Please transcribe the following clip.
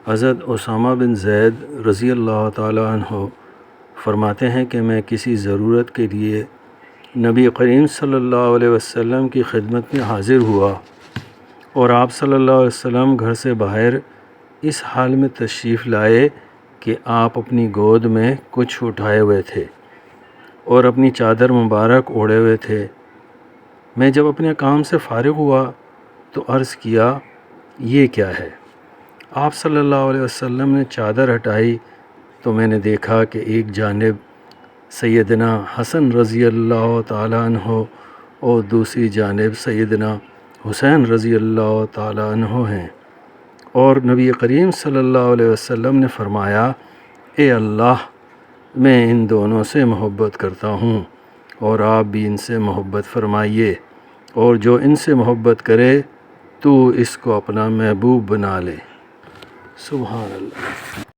حضرت اسامہ بن زید رضی اللہ تعالیٰ عنہ فرماتے ہیں کہ میں کسی ضرورت کے لیے نبی کریم صلی اللہ علیہ وسلم کی خدمت میں حاضر ہوا اور آپ صلی اللہ علیہ وسلم گھر سے باہر اس حال میں تشریف لائے کہ آپ اپنی گود میں کچھ اٹھائے ہوئے تھے اور اپنی چادر مبارک اوڑھے ہوئے تھے۔ میں جب اپنے کام سے فارغ ہوا تو عرض کیا یہ کیا ہے؟ آپ صلی اللہ علیہ وسلم نے چادر ہٹائی تو میں نے دیکھا کہ ایک جانب سیدنا حسن رضی اللہ تعالیٰ عنہ اور دوسری جانب سیدنا حسین رضی اللہ تعالیٰ عنہ ہیں، اور نبی کریم صلی اللہ علیہ وسلم نے فرمایا اے اللہ، میں ان دونوں سے محبت کرتا ہوں اور آپ بھی ان سے محبت فرمائیے، اور جو ان سے محبت کرے تو اس کو اپنا محبوب بنا لے۔ سبحان اللہ۔